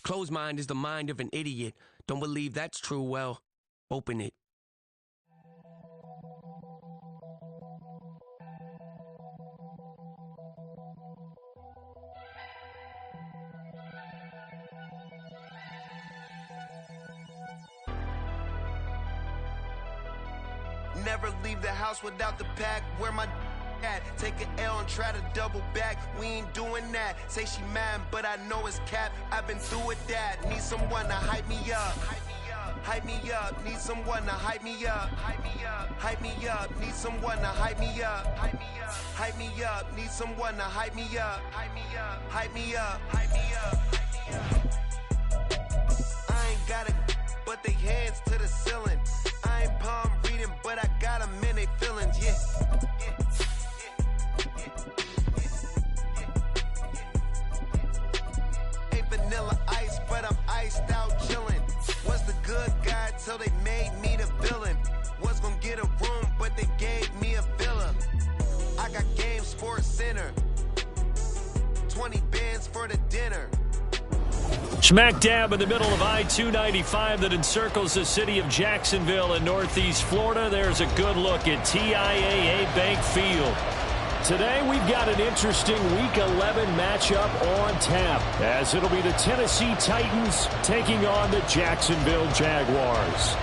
Closed mind is the mind of an idiot. Don't believe that's true? Well, open it. Never leave the house without the pack. Where my at? Take an L and try to double back. We ain't doing that. Say she mad, but I know it's cap. I've been through with that. Need someone to hype me up. Hype me up. Need someone to hype me up. Hype me up. Hype me up. Need someone to hype me up. Hype me up. Hype me up. Need someone to hype me up. Hype me up. Hype me up. Hype me up. I ain't got it, but they hands to the ceiling. I ain't palm reading, but I got them in they feelings, yeah. Ain't vanilla ice, but I'm iced out chillin'. Was the good guy till they made me the villain. Was gonna get a room, but they gave me a villa. I got game Sports Center. 20 bands for the dinner. Smack dab in the middle of I-295 that encircles the city of Jacksonville in northeast Florida. There's a good look at TIAA Bank Field. Today we've got an interesting Week 11 matchup on tap, as it'll be the Tennessee Titans taking on the Jacksonville Jaguars.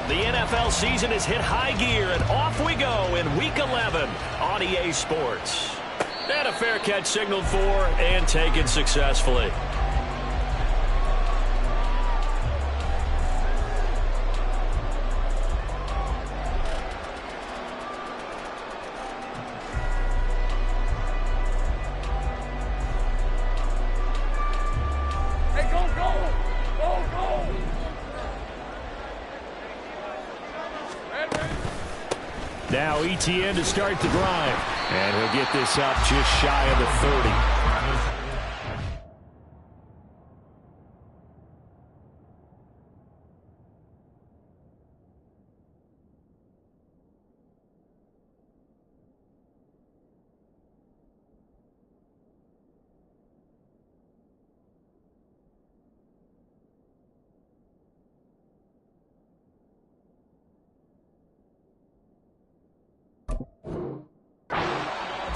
The NFL season has hit high gear, and off we go in Week 11 on EA Sports. And a fair catch signaled for and taken successfully. Now ETN to start the drive. And he'll get this up just shy of the 30.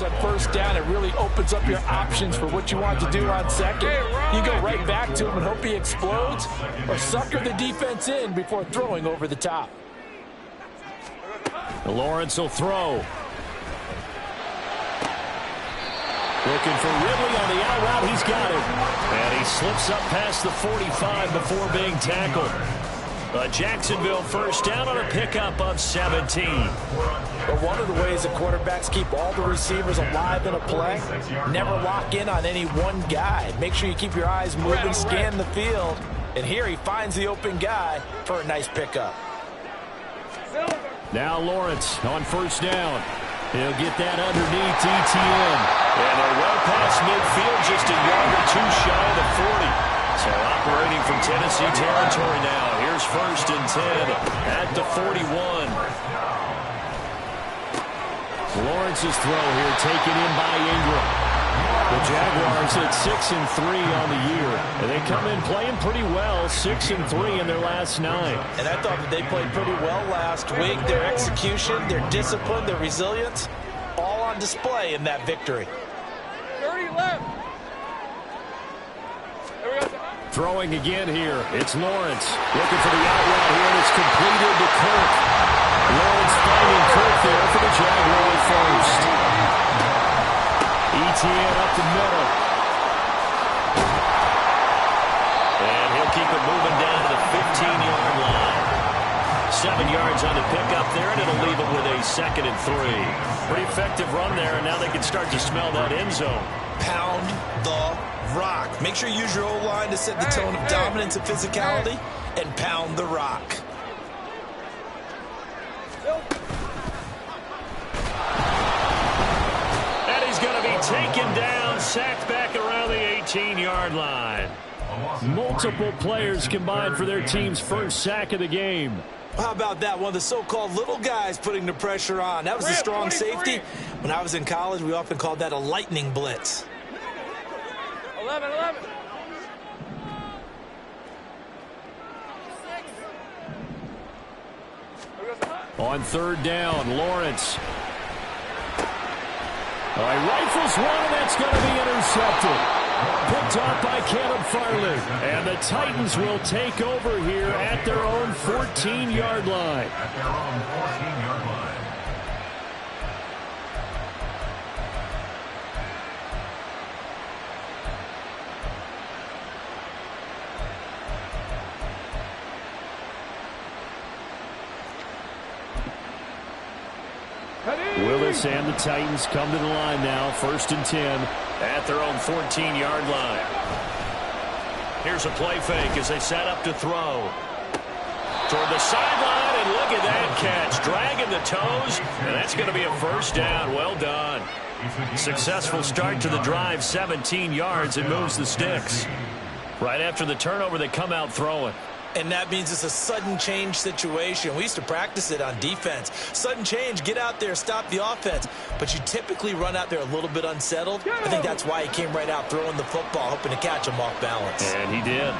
On first down, it really opens up your options for what you want to do on second. You go right back to him and hope he explodes, or sucker the defense in before throwing over the top. Lawrence will throw. Looking for Ridley on the out route. He's got it. And he slips up past the 45 before being tackled. A Jacksonville first down on a pickup of 17. But one of the ways that quarterbacks keep all the receivers alive in a play, never lock in on any one guy. Make sure you keep your eyes moving, scan the field. And here he finds the open guy for a nice pickup. Now Lawrence on first down. He'll get that underneath ETN. And they're well past midfield, just a yard or two shy of the 40. So operating from Tennessee territory now. Here's first and 10 at the 41. Lawrence's throw here taken in by Ingram. The Jaguars at 6-3 on the year. And they come in playing pretty well, 6-3 in their last 9. And I thought that they played pretty well last week. Their execution, their discipline, their resilience, all on display in that victory. 30 left. Throwing again here. It's Lawrence looking for the out route here, and it's completed to Kirk. Lawrence finding Kirk there for the Jaguars first. ETN up the middle. And he'll keep it moving down to the 15-yard line. 7 yards on the pickup there, and it'll leave it with a 2nd and 3. Pretty effective run there, and now they can start to smell that end zone. Pound the rock. Make sure you use your O-line to set the tone of dominance and physicality, and pound the rock. And he's going to be taken down, sacked back around the 18-yard line. Multiple players combined for their team's first sack of the game. How about that? One of the so-called little guys putting the pressure on. That was a strong safety. When I was in college, we often called that a lightning blitz. 11. On third down, Lawrence. He rifles one, and that's going to be intercepted. Picked off by Caleb Farley. And the Titans will take over here at their own 14-yard line. Willis and the Titans come to the line now. 1st and 10 at their own 14-yard line. Here's a play fake as they set up to throw. Toward the sideline, and look at that catch. Dragging the toes, and that's going to be a first down. Well done. Successful start to the drive, 17 yards, and moves the sticks. Right after the turnover, they come out throwing. And that means it's a sudden change situation. We used to practice it on defense. Sudden change, get out there, stop the offense. But you typically run out there a little bit unsettled. I think that's why he came right out throwing the football, hoping to catch him off balance. And he did.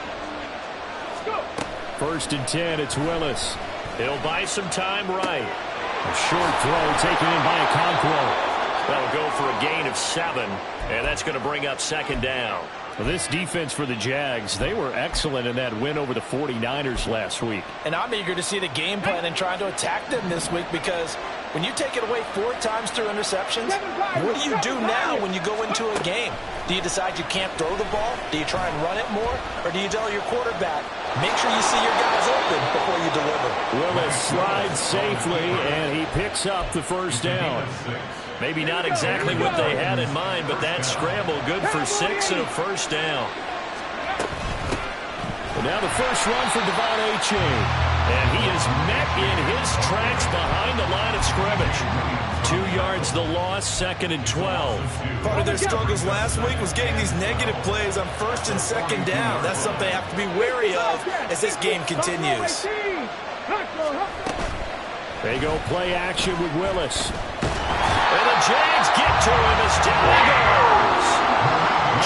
1st and 10, it's Willis. He'll buy some time right. A short throw taken in by Okonkwo. That'll go for a gain of 7, and that's going to bring up 2nd down. Well, this defense for the Jags, they were excellent in that win over the 49ers last week. And I'm eager to see the game plan and trying to attack them this week, because when you take it away 4 times through interceptions, what do you do now when you go into a game? Do you decide you can't throw the ball? Do you try and run it more? Or do you tell your quarterback, make sure you see your guys open before you deliver? Willis slides safely, and he picks up the 1st down. Maybe not exactly what they had in mind, but that scramble good for 6 and a 1st down. And now the first run for Devon Achane. And he is met in his tracks behind the line of scrimmage. 2 yards the loss, 2nd and 12. Part of their struggles last week was getting these negative plays on 1st and 2nd down. That's something they have to be wary of as this game continues. They go play action with Willis. And the Jags get to him as down he goes.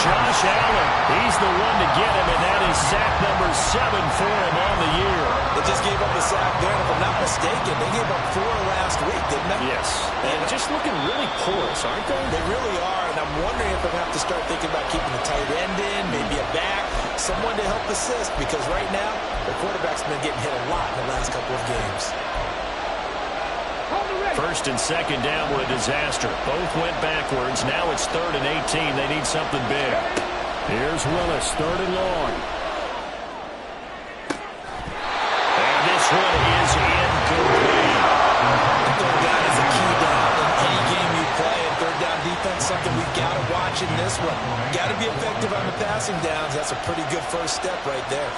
Josh Allen, he's the one to get him, and that is sack number 7 for him on the year. They just gave up a sack there, and if I'm not mistaken, they gave up 4 last week, didn't they? Yes. And just looking really porous, aren't they? They really are, and I'm wondering if I'm going to have to start thinking about keeping the tight end in, maybe a back, someone to help assist, because right now, the quarterback's been getting hit a lot in the last couple of games. 1st and 2nd down were a disaster. Both went backwards. Now it's 3rd and 18. They need something big. Here's Willis, 3rd and long. And this one is incomplete. 3rd down is a key down in any game you play. And 3rd down defense, something we've got to watch in this one. Got to be effective on the passing downs. That's a pretty good first step right there.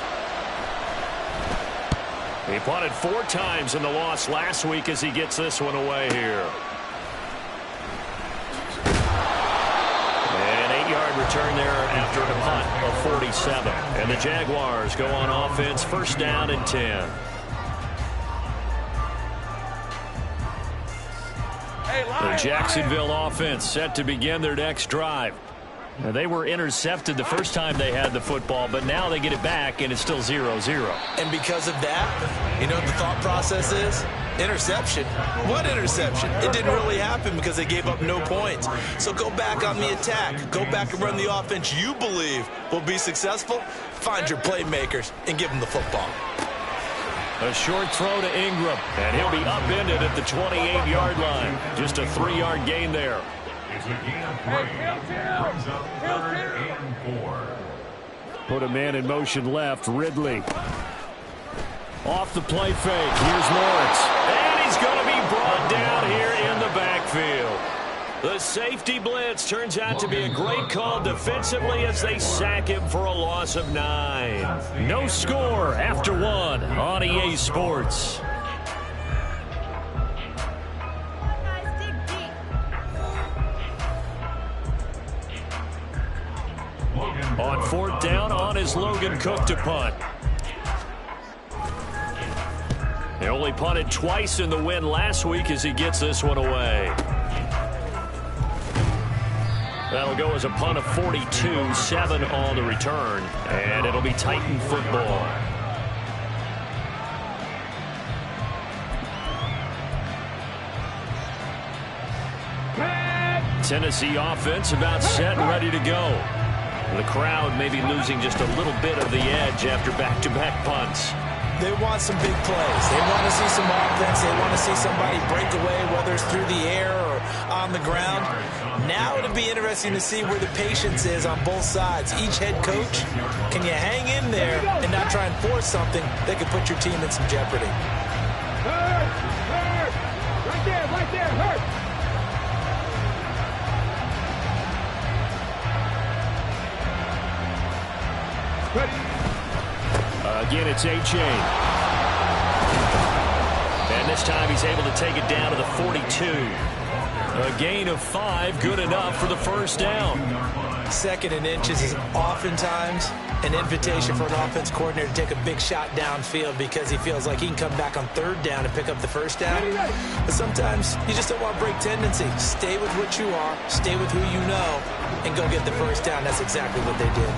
He punted 4 times in the loss last week as he gets this one away here. An 8-yard return there after a punt of 47. And the Jaguars go on offense, 1st down and 10. The Jacksonville offense set to begin their next drive. Now, they were intercepted the first time they had the football, but now they get it back, and it's still 0-0. And because of that, you know what the thought process is? Interception. What interception? It didn't really happen because they gave up no points. So go back on the attack. Go back and run the offense you believe will be successful. Find your playmakers and give them the football. A short throw to Ingram, and he'll be upended at the 28-yard line. Just a 3-yard gain there. Put a man in motion left. Ridley. Off the play fake. Here's Lawrence. And he's going to be brought down here in the backfield. The safety blitz turns out to be a great call defensively as they sack him for a loss of 9. No score after 1 on EA Sports. Logan On 4th down, on is Logan Cook to punt. They only punted twice in the win last week as he gets this one away. That'll go as a punt of 42, 7 on the return, and it'll be Titan football. Tennessee offense about set and ready to go. The crowd may be losing just a little bit of the edge after back-to-back punts. They want some big plays. They want to see some offense. They want to see somebody break away, whether it's through the air or on the ground. Now it'll be interesting to see where the patience is on both sides. Each head coach, can you hang in there and not try and force something that could put your team in some jeopardy? Hurt! Hurt! Right there, hurt! Again, it's A-Chain. And this time he's able to take it down to the 42. A gain of 5, good enough for the first down. 2nd and inches is oftentimes an invitation for an offense coordinator to take a big shot downfield because he feels like he can come back on 3rd down and pick up the first down. But sometimes you just don't want to break tendency. Stay with what you are, stay with who you know, and go get the first down. That's exactly what they did.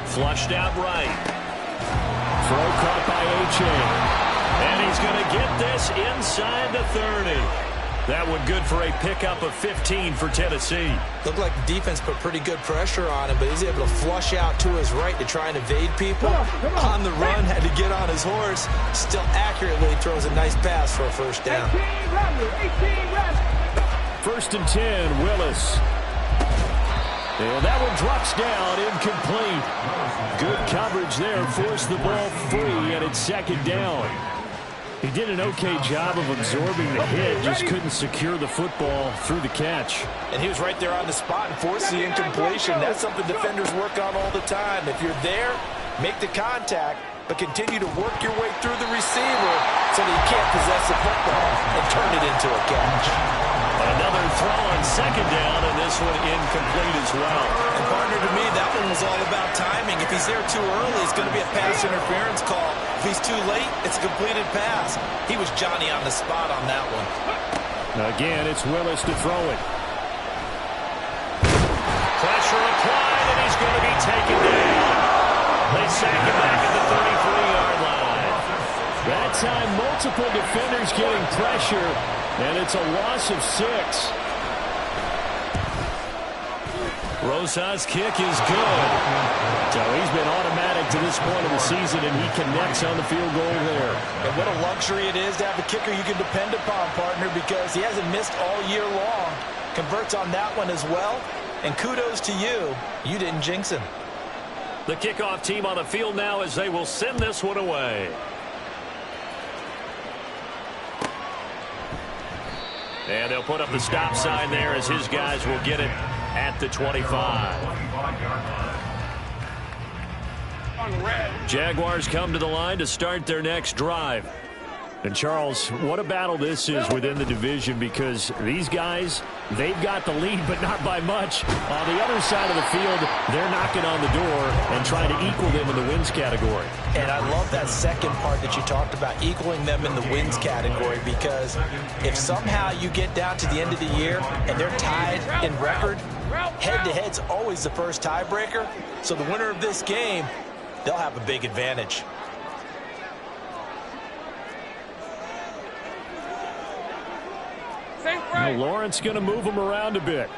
Flushed out right. Throw caught by A-Chain. And he's going to get this inside the 30. That one good for a pickup of 15 for Tennessee. Looked like the defense put pretty good pressure on him, but he's able to flush out to his right to try and evade people. On the run, had to get on his horse. Still accurately throws a nice pass for a first down. 1st and 10, Willis. And that one drops down, incomplete. Good coverage there, forced the ball free, and it's 2nd down. He did an okay job of absorbing the hit, just couldn't secure the football through the catch. And he was right there on the spot and forced the incompletion. That's something defenders work on all the time. If you're there, make the contact, but continue to work your way through the receiver so that you can't possess the football and turn it into a catch. Another throw on 2nd down, and this one incomplete as well. And partner, to me, that one was all about timing. If he's there too early, it's going to be a pass interference call. If he's too late, it's a completed pass. He was Johnny on the spot on that one. Again, it's Willis to throw it. Pressure applied, and he's going to be taken down. They sack him back at the 33-yard line. That time, multiple defenders getting pressure. And it's a loss of 6. Rosas' kick is good. So he's been automatic to this point of the season, and he connects on the field goal there. And what a luxury it is to have a kicker you can depend upon, partner, because he hasn't missed all year long. Converts on that one as well. And kudos to you. You didn't jinx him. The kickoff team on the field now as they will send this one away. And they'll put up the stop sign there as his guys will get it at the 25. Jaguars come to the line to start their next drive. And, Charles, what a battle this is within the division because these guys, they've got the lead, but not by much. On the other side of the field, they're knocking on the door and trying to equal them in the wins category. And I love that second part that you talked about, equaling them in the wins category, because if somehow you get down to the end of the year and they're tied in record, head-to-head's always the first tiebreaker. So the winner of this game, they'll have a big advantage. Now Lawrence going to move him around a bit.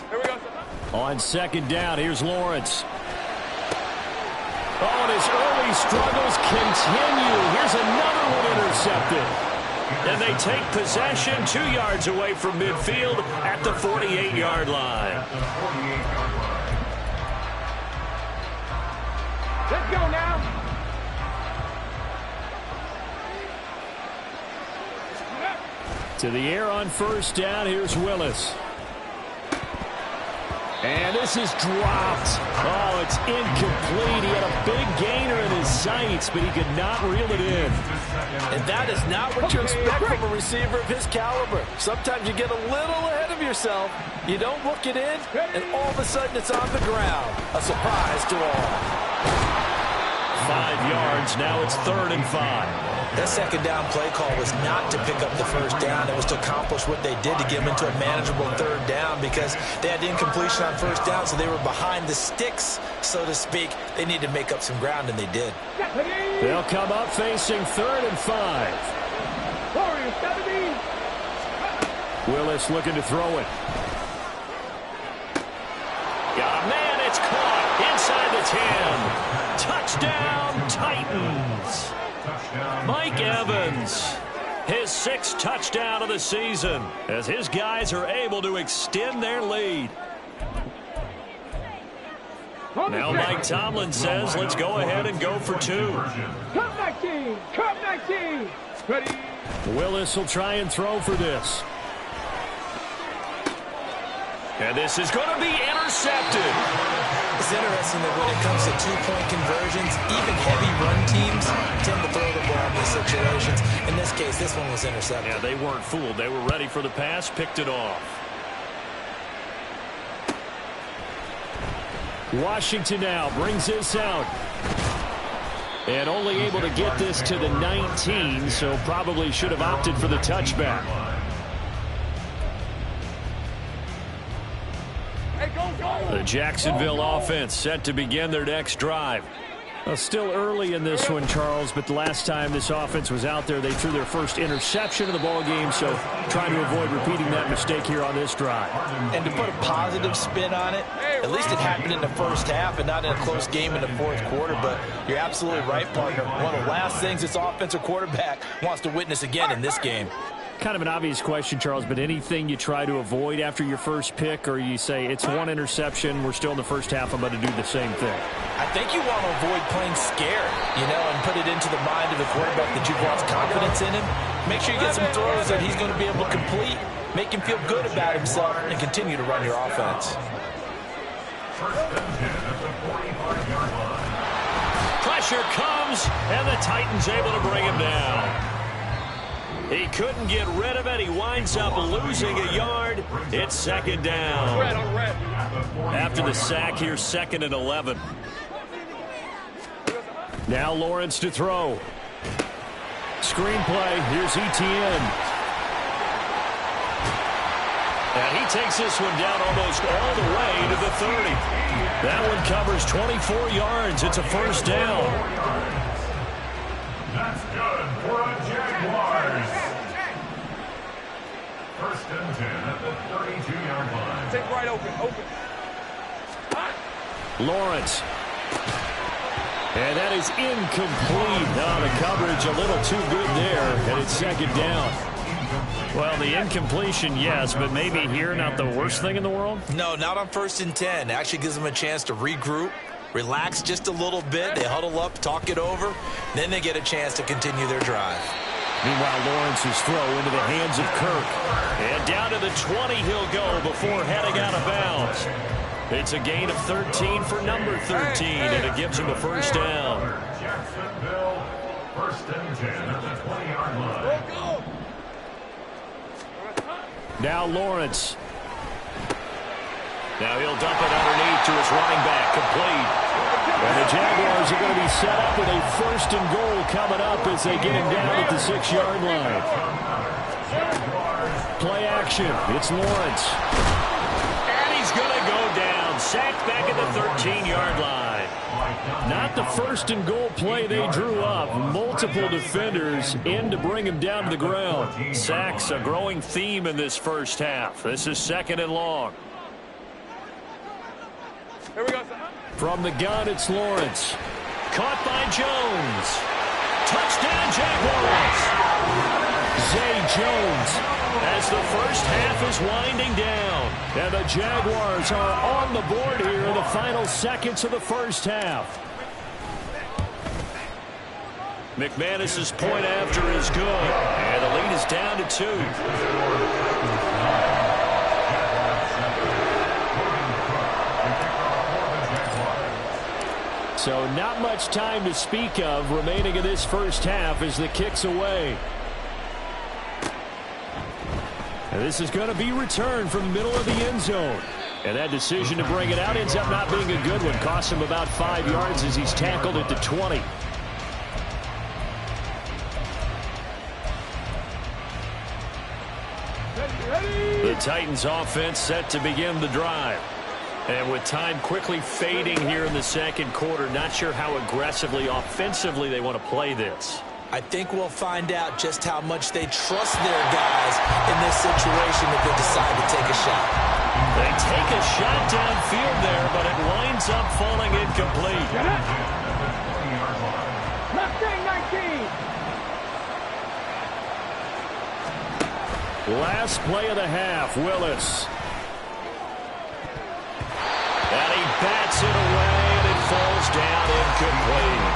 Here we go. On 2nd down, here's Lawrence. Oh, and his early struggles continue. Here's another one intercepted. And they take possession 2 yards away from midfield at the 48-yard line. Let's go now. To the air on 1st down, here's Willis. And this is dropped. Oh, it's incomplete. He had a big gainer in his sights, but he could not reel it in. And that is not what you expect from a receiver of his caliber. Sometimes you get a little ahead of yourself. You don't look it in, and all of a sudden it's on the ground. A surprise to all. 5 yards. Now it's 3rd and 5. That second down play call was not to pick up the first down. It was to accomplish what they did to get them into a manageable 3rd down because they had incompletion on first down, so they were behind the sticks, so to speak. They needed to make up some ground, and they did. They'll come up facing 3rd and 5. Willis looking to throw it. Got a man. It's caught inside the 10. Touchdown, Titans. Mike Evans, his 6th touchdown of the season, as his guys are able to extend their lead. Now Mike Tomlin says, let's go ahead and go for 2. Come 19! Come 19! Ready? Willis will try and throw for this. And this is going to be intercepted. It's interesting that when it comes to 2-point conversions, even heavy run teams tend to throw the ball in these situations. In this case, this one was intercepted. Yeah, they weren't fooled. They were ready for the pass, picked it off. Washington now brings this out. And only able to get this to the 19, so probably should have opted for the touchback. The Jacksonville offense set to begin their next drive. Still early in this one, Charles, but the last time this offense was out there, they threw their first interception of the ball game, so trying to avoid repeating that mistake here on this drive. And to put a positive spin on it, at least it happened in the first half and not in a close game in the 4th quarter, but you're absolutely right, partner. One of the last things this offensive quarterback wants to witness again in this game. Kind of an obvious question, Charles, but anything you try to avoid after your first pick, or you say it's one interception, we're still in the first half, I'm going to do the same thing? I think you want to avoid playing scared, and put it into the mind of the quarterback that you've lost confidence in him. Make sure you get some throws that he's going to be able to complete, make him feel good about himself, and continue to run your offense. Pressure comes, and the Titans able to bring him down. He couldn't get rid of it. He winds up losing a yard. It's 2nd down. After the sack here, 2nd and 11. Now Lawrence to throw. Screenplay. Here's Etienne. And he takes this one down almost all the way to the 30. That one covers 24 yards. It's a 1st down. That's good for a Jaguars. 1st and 10 at the 32-yard line. Take right open. Lawrence. And that is incomplete. Now the coverage a little too good there, and it's 2nd down. Well, the incompletion, yes, but maybe here not the worst thing in the world? No, not on 1st and 10. It actually gives them a chance to regroup, relax just a little bit. They huddle up, talk it over. Then they get a chance to continue their drive. Meanwhile, Lawrence's throw into the hands of Kirk. And down to the 20 he'll go before heading out of bounds. It's a gain of 13 for number 13, and it gives him a 1st down. Jacksonville, 1st and 10 at the 20-yard line. Now Lawrence. Now he'll dump it underneath to his running back, complete. And the Jaguars are going to be set up with a 1st and goal coming up as they get him down at the 6-yard line. Play action. It's Lawrence. And he's going to go down. Sacked back at the 13-yard line. Not the 1st and goal play they drew up. Multiple defenders in to bring him down to the ground. Sacks a growing theme in this first half. This is 2nd and long. Here we go. From the gun, it's Lawrence. Caught by Jones. Touchdown, Jaguars. Zay Jones as the first half is winding down. And the Jaguars are on the board here in the final seconds of the first half. McManus's point after is good. And the lead is down to 2. So not much time to speak of remaining in this first half as the kick's away. And this is going to be returned from the middle of the end zone. And that decision to bring it out ends up not being a good one. Costs him about 5 yards as he's tackled at the 20. The Titans offense set to begin the drive. And with time quickly fading here in the second quarter, not sure how aggressively, offensively they want to play this. I think we'll find out just how much they trust their guys in this situation if they decide to take a shot. They take a shot downfield there, but it winds up falling incomplete. Mustang 19. Last play of the half, Willis. And he bats it away, and it falls down incomplete.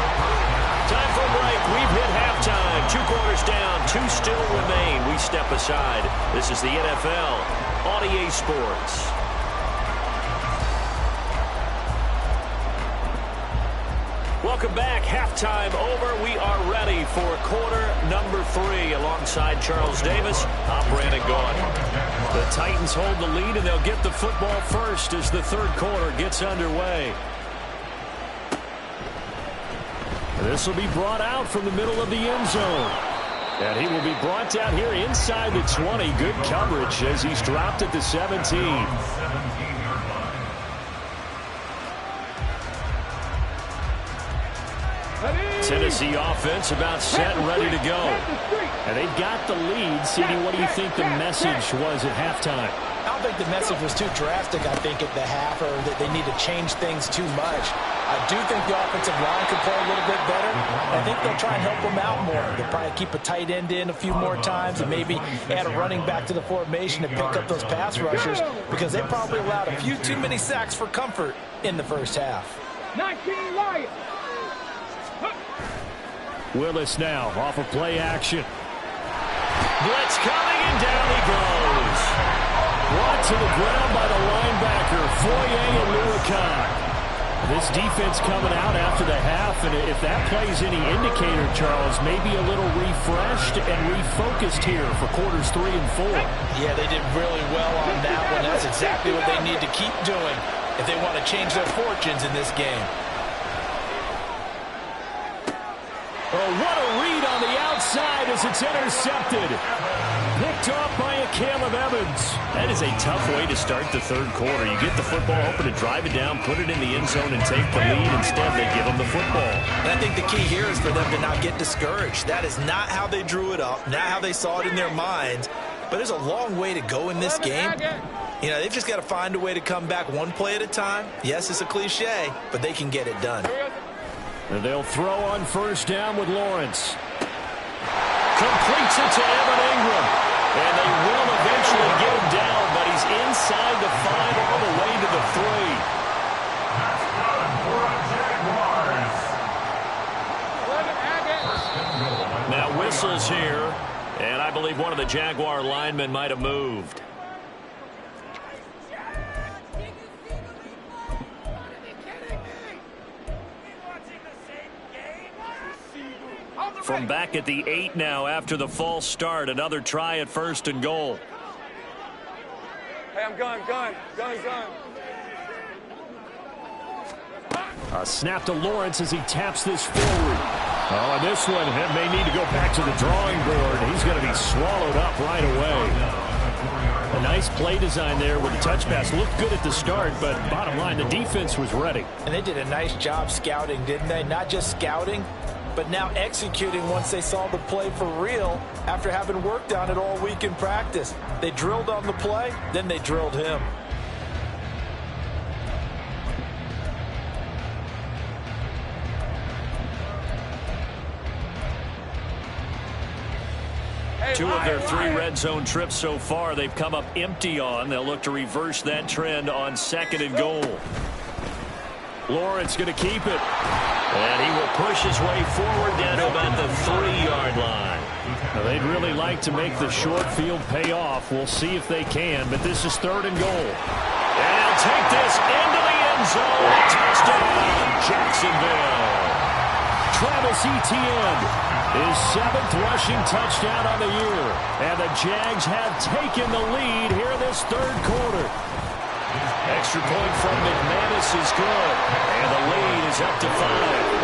Time for a break. We've hit halftime. 2 quarters down, 2 still remain. We step aside. This is the NFL on EA Sports. Welcome back. Halftime over. We are ready for quarter number 3. Alongside Charles Davis, I'm Brandon Gaudin. The Titans hold the lead, and they'll get the football first as the third quarter gets underway. This will be brought out from the middle of the end zone. And he will be brought down here inside the 20. Good coverage as he's dropped at the 17. Tennessee offense about set and ready to go. And they've got the lead. CD, what do you think the message was at halftime? I don't think the message was too drastic, I think, at the half, or that they need to change things too much. I do think the offensive line could play a little bit better. I think they'll try and help them out more. They'll probably keep a tight end in a few more times and maybe add a running back to the formation to pick up those pass rushers, because they probably allowed a few too many sacks for comfort in the first half. 19 Lions. Willis now off of play action. Blitz coming, and down he goes. Brought to the ground by the linebacker, Foye and Luakon. This defense coming out after the half, and if that plays any indicator, Charles, maybe a little refreshed and refocused here for quarters 3 and 4. Yeah, they did really well on that one. That's exactly what they need to keep doing if they want to change their fortunes in this game. Oh, what a read on the outside as it's intercepted. Picked off by a Caleb Evans. That is a tough way to start the third quarter. You get the football open to drive it down, put it in the end zone, and take the lead. Instead, they give them the football. And I think the key here is for them to not get discouraged. That is not how they drew it up, not how they saw it in their minds. But there's a long way to go in this game. You know, they've just got to find a way to come back one play at a time. Yes, it's a cliche, but they can get it done. And they'll throw on first down with Lawrence. Completes it to Evan Ingram. And they will eventually get him down, but he's inside the 5 all the way to the 3. That's good for a Jaguars. Now whistles here, and I believe one of the Jaguar linemen might have moved. From back at the 8 now after the false start. Another try at 1st and goal. Hey, I'm going. A snap to Lawrence as he taps this forward. Oh, and this one may need to go back to the drawing board. He's going to be swallowed up right away. A nice play design there with the touch pass. Looked good at the start, but bottom line, the defense was ready. And they did a nice job scouting, didn't they? Not just scouting, but now executing once they saw the play for real after having worked on it all week in practice. They drilled on the play, then they drilled him. Two of their 3 red zone trips so far, they've come up empty on. They'll look to reverse that trend on 2nd and goal. Lawrence going to keep it. And he will push his way forward down to about the 3-yard line. Now, they'd really like to make the short field pay off. We'll see if they can, but this is 3rd and goal. And they'll take this into the end end zone. Touchdown, Jacksonville. Travis Etienne, his 7th rushing touchdown on the year. And the Jags have taken the lead here in this third quarter. Extra point from McManus is good. And the lead is up to 5.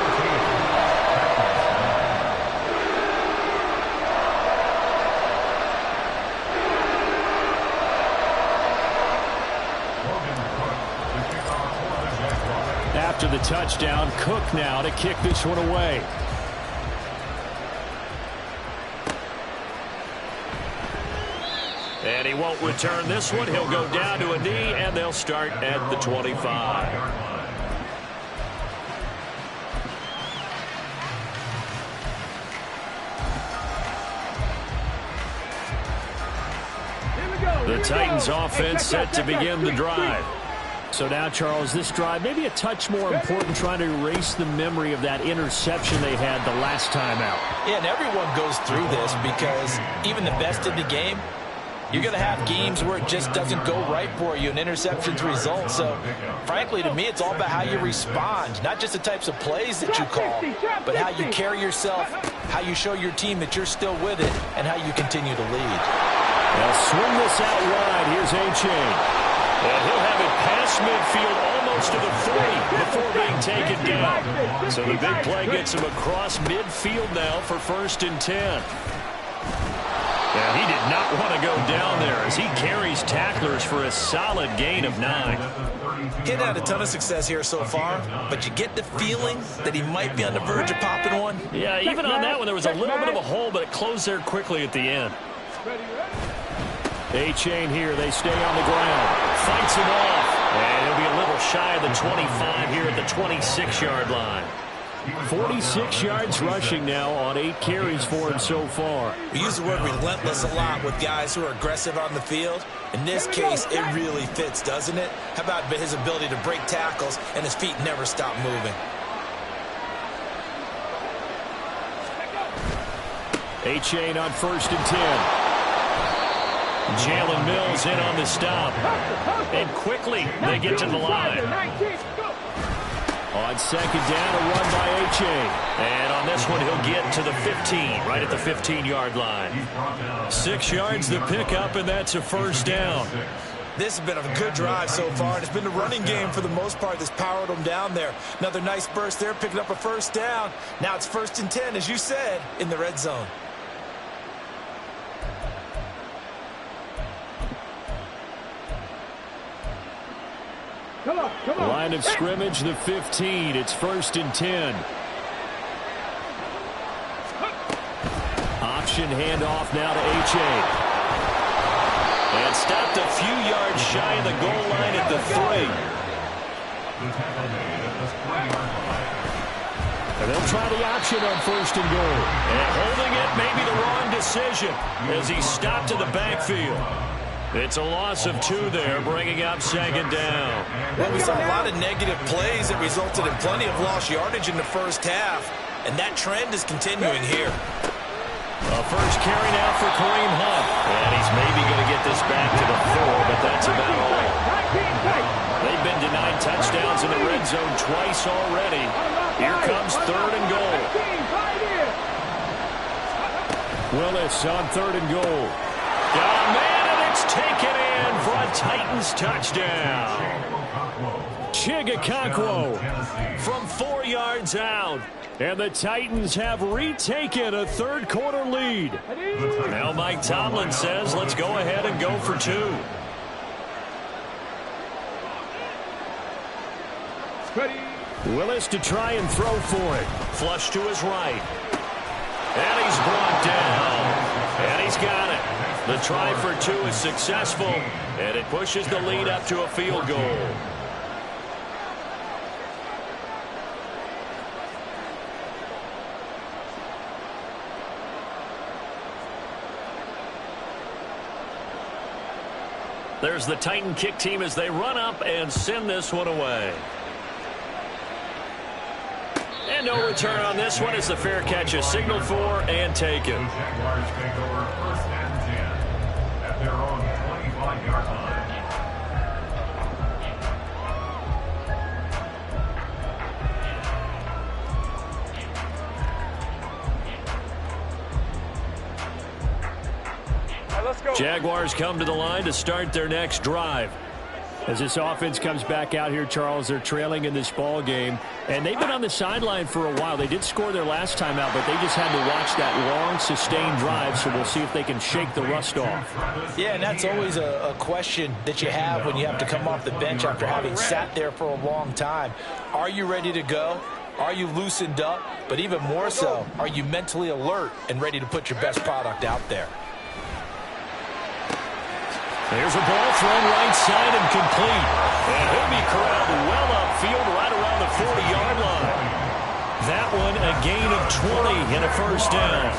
After the touchdown, Cook now to kick this one away. And he won't return this one. He'll go down to a knee, and they'll start at the 25. The Titans offense set to begin the drive. So now, Charles, this drive maybe a touch more important, trying to erase the memory of that interception they had the last time out. Yeah, and everyone goes through this because even the best in the game, you're going to have games where it just doesn't go right for you and interceptions result. So, frankly, to me, it's all about how you respond, not just the types of plays that you call, but how you carry yourself, how you show your team that you're still with it, and how you continue to lead. They'll swing this out wide. Here's A-Chain. And he'll have it past midfield almost to the 40 before being taken down. So the big play gets him across midfield now for 1st and 10. And he did not want to go down there as he carries tacklers for a solid gain of 9. He's had a ton of success here so far, but you get the feeling that he might be on the verge of popping one. Yeah, even on that one, there was a little bit of a hole, but it closed there quickly at the end. A-Chain here. They stay on the ground. Fights him off. And he'll be a little shy of the 25 here at the 26-yard line. 46 yards rushing now on 8 carries for him so far. We use the word relentless a lot with guys who are aggressive on the field. In this case, it really fits, doesn't it? How about his ability to break tackles and his feet never stop moving? A-Chain on 1st and 10. Jalen Mills in on the stop. And quickly they get to the line. On 2nd down, a run by A-Chain. And on this one, he'll get to the 15, right at the 15-yard line. 6 yards the pickup, and that's a 1st down. This has been a good drive so far, and it's been the running game for the most part that's powered them down there. Another nice burst there, picking up a 1st down. Now it's 1st and 10, as you said, in the red zone. Come on. Line of scrimmage, the 15. It's 1st and 10. Option handoff now to A-Chain. And stopped a few yards shy of the goal line at the 3. And they'll try the option on 1st and goal. And holding it may be the wrong decision as he stopped in the backfield. It's a loss of 2 there, bringing up 2nd down. Well, we saw a lot of negative plays that resulted in plenty of lost yardage in the 1st half, and that trend is continuing here. A 1st carry now for Kareem Hunt. And he's maybe going to get this back to the 4, but that's about all. They've been denied touchdowns in the red zone twice already. Here comes 3rd and goal. Willis on 3rd and goal. Got a man. Taken in for a Titans touchdown. Chigakonkwo from 4 yards out. And the Titans have retaken a 3rd quarter lead. Now Mike Tomlin says, let's go ahead and go for 2. Willis to try and throw for it. Flush to his right. And he's brought down. And he's got it. The try for 2 is successful, and it pushes the lead up to a field goal. There's the Titan kick team as they run up and send this one away. And no return on this one as the fair catch is signaled for and taken. Jaguars take over 1st and 10 at their own 25-yard line. Jaguars come to the line to start their next drive. As this offense comes back out here, Charles, they're trailing in this ball game. And they've been on the sideline for a while. They did score their last time out, but they just had to watch that long, sustained drive, so we'll see if they can shake the rust off. Yeah, and that's always a question that you have when you have to come off the bench after having sat there for a long time. Are you ready to go? Are you loosened up? But even more so, are you mentally alert and ready to put your best product out there? There's a ball thrown right side and complete. And he'll be corralled well upfield right around the 40-yard line. That one a gain of 20 and a first down.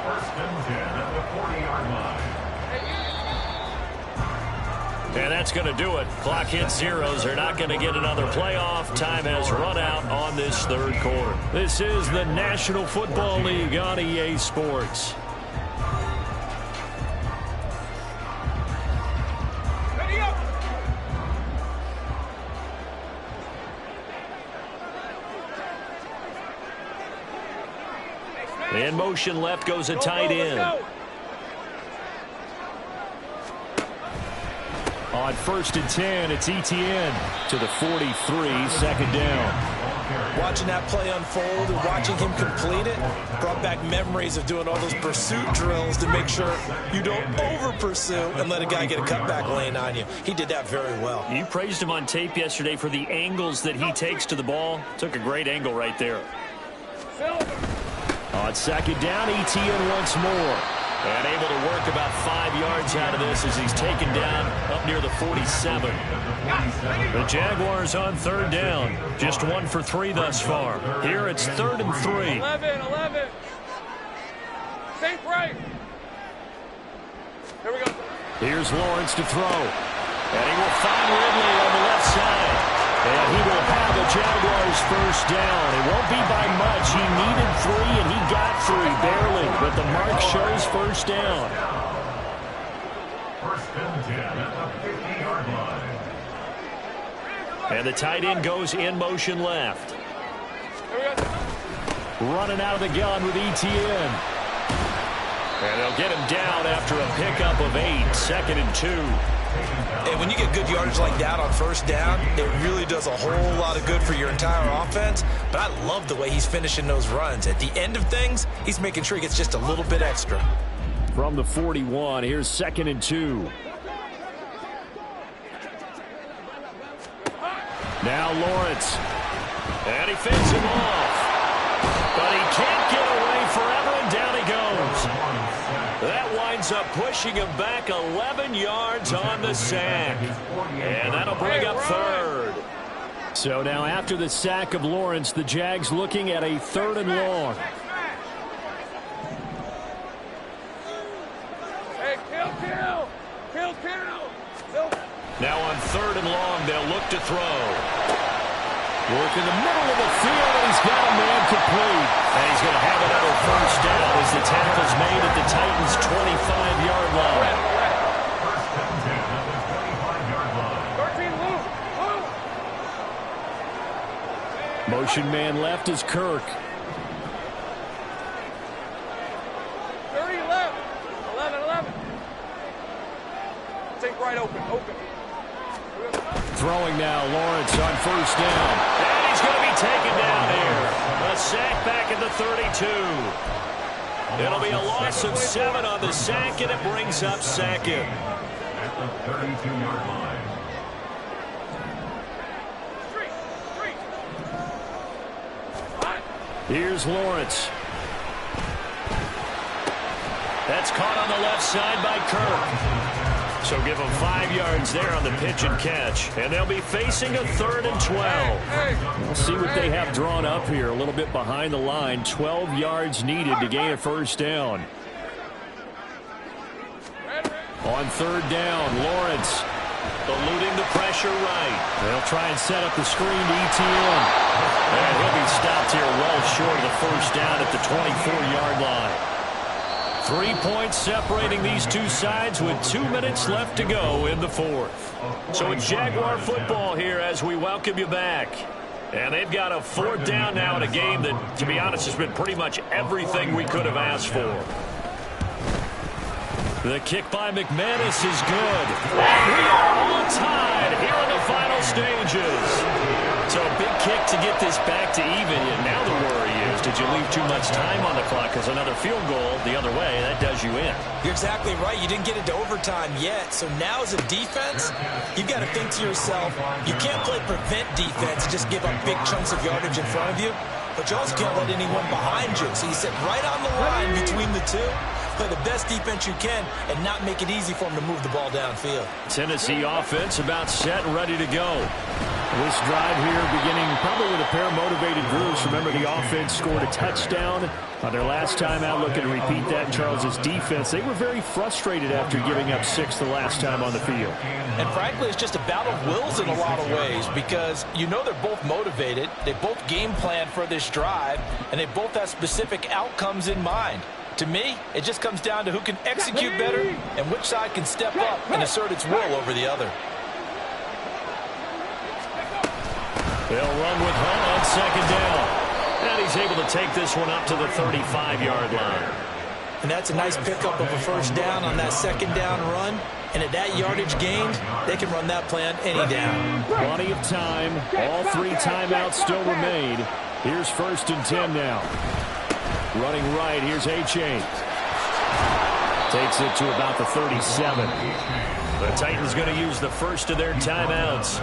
First and 10 at the 40-yard line. And that's going to do it. Clock hits zeros. They're not going to get another playoff. Time has run out on this third quarter. This is the National Football League on EA Sports. In motion left goes a tight end. On 1st and 10, it's ETN to the 43, second down. Watching that play unfold and watching him complete it brought back memories of doing all those pursuit drills to make sure you don't over-pursue and let a guy get a cutback lane on you. He did that very well. You praised him on tape yesterday for the angles that he takes to the ball. Took a great angle right there. On second down, ETN once more. And able to work about 5 yards out of this as he's taken down up near the 47. The Jaguars on third down. Just 1 for 3 thus far. Here it's 3rd and 3. 11. Think right. Here we go. Here's Lawrence to throw. And he will find Ridley on the left side. And he will have the Jaguars first down. It won't be by much. He needed 3, and he got 3, barely. But the mark shows first down. First and 10 at the 50-yard line. And the tight end goes in motion left. Running out of the gun with ETN. And they'll get him down after a pickup of 8, 2nd and 2. And when you get good yardage like that on first down, it really does a whole lot of good for your entire offense. But I love the way he's finishing those runs. At the end of things, he's making sure he gets just a little bit extra. From the 41, here's 2nd and 2. Now Lawrence. And he fends him off. But he can't get away forever, and down he goes. That winds up pushing him back 11 yards on the sack. And that'll bring up 3rd. So now after the sack of Lawrence, the Jags looking at a 3rd and long. Hey, kill. Now on 3rd and long, they'll look to throw. Work in the middle of the field, and he's got a man complete. And he's going to have another first down as the tackle's made at the Titans' 25-yard line. First and 10 at the 25-yard line. Motion man left is Kirk. 30 left. 11. Think right open. Throwing now, Lawrence on first down. And he's going to be taken down there. A sack back at the 32. It'll be a loss of 7 on the sack, and it brings up 2nd. At the 32-yard line. Here's Lawrence. That's caught on the left side by Kirk. So give them 5 yards there on the pitch and catch. And they'll be facing a 3rd and 12. We'll see what they have drawn up here. A little bit behind the line. 12 yards needed to gain a first down. On 3rd down, Lawrence eluding the pressure right. They'll try and set up the screen to ETN. And he'll be stopped here well short of the first down at the 24-yard line. 3 points separating these two sides with 2 minutes left to go in the 4th. So it's Jaguar football here as we welcome you back. And they've got a 4th down now in a game that, to be honest, has been pretty much everything we could have asked for. The kick by McManus is good. And we are all tied here in the final stages. So a big kick to get this back to even. And now the worry is, did you leave too much time on the clock? Because another field goal the other way, that does you in. You're exactly right. You didn't get into overtime yet. So now as a defense, you've got to think to yourself, you can't play prevent defense and just give up big chunks of yardage in front of you. But you also can't let anyone behind you. So you sit right on the line between the two. Play the best defense you can and not make it easy for them to move the ball downfield. Tennessee offense about set and ready to go. This drive here beginning probably with a pair of motivated groups. Remember, the offense scored a touchdown on their last time out. Looking to repeat that. Charles's defense, they were very frustrated after giving up 6 the last time on the field. And frankly, it's just a battle of wills in a lot of ways because you know they're both motivated. They both game plan for this drive, and they both have specific outcomes in mind. To me, it just comes down to who can execute better and which side can step up and assert its will over the other. They'll run with Hunt on second down. And he's able to take this one up to the 35-yard line. And that's a nice pickup of a first down on that second down run. And at that yardage gained, they can run that play on any down. Plenty of time. All 3 timeouts still remain. Here's 1st and 10 now. Running right, here's A-Chain. Takes it to about the 37. The Titans going to use the first of their timeouts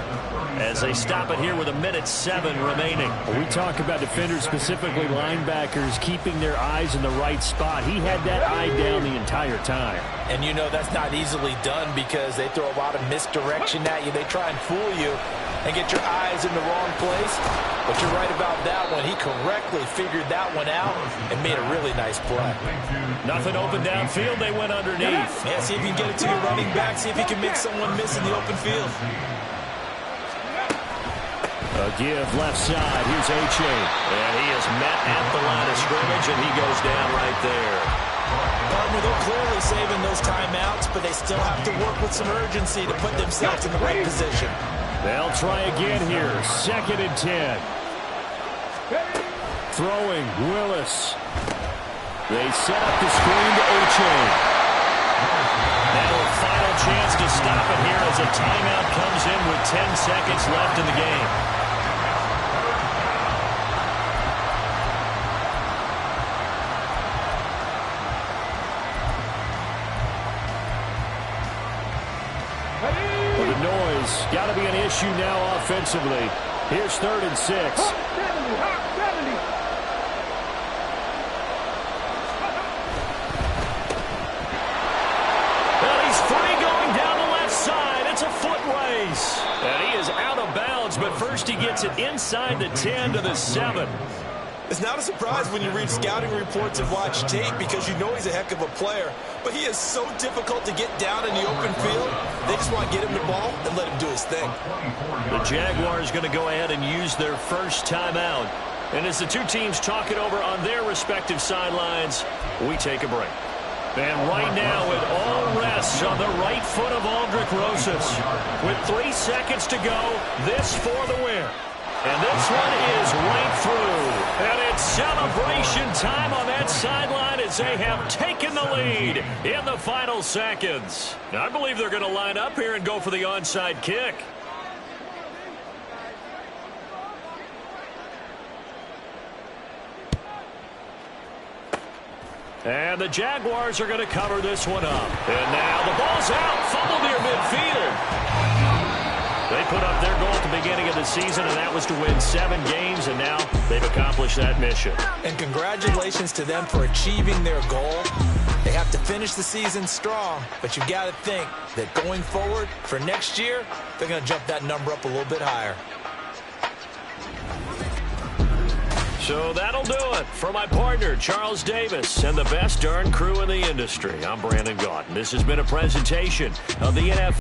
as they stop it here with 1:07 remaining. We talk about defenders, specifically linebackers, keeping their eyes in the right spot. He had that eye down the entire time. And you know that's not easily done because they throw a lot of misdirection at you. They try and fool you and get your eyes in the wrong place. But you're right about that one. He correctly figured that one out and made a really nice play. Nothing open downfield. They went underneath. Yeah, see if you can get it to your running back. See if you can make someone miss in the open field. A give left side. Here's A-Chain. And he is met at the line of scrimmage, and he goes down right there. Partner, they're clearly saving those timeouts, but they still have to work with some urgency to put themselves in the right position. They'll try again here. 2nd and 10. Throwing, Willis. They set up the screen to A-Chain. Now a final chance to stop it here as a timeout comes in with 10 seconds left in the game. Well, the noise got to be an issue now offensively. Here's 3rd and 6. And he is out of bounds, but first he gets it inside the 10 to the 7. It's not a surprise when you read scouting reports and watch tape because you know he's a heck of a player. But he is so difficult to get down in the open field. They just want to get him the ball and let him do his thing. The Jaguars going to go ahead and use their first timeout. And as the two teams talk it over on their respective sidelines, we take a break. And right now it all rests on the right foot of Aldrick Rosas. With 3 seconds to go, this for the win. And this one is right through. And it's celebration time on that sideline as they have taken the lead in the final seconds. Now, I believe they're going to line up here and go for the onside kick. And the Jaguars are going to cover this one up. And now the ball's out. Fumble near midfield. They put up their goal at the beginning of the season, and that was to win 7 games, and now they've accomplished that mission. And congratulations to them for achieving their goal. They have to finish the season strong, but you've got to think that going forward for next year, they're going to jump that number up a little bit higher. So that'll do it for my partner, Charles Davis, and the best darn crew in the industry. I'm Brandon Gaudin. This has been a presentation of the NFL.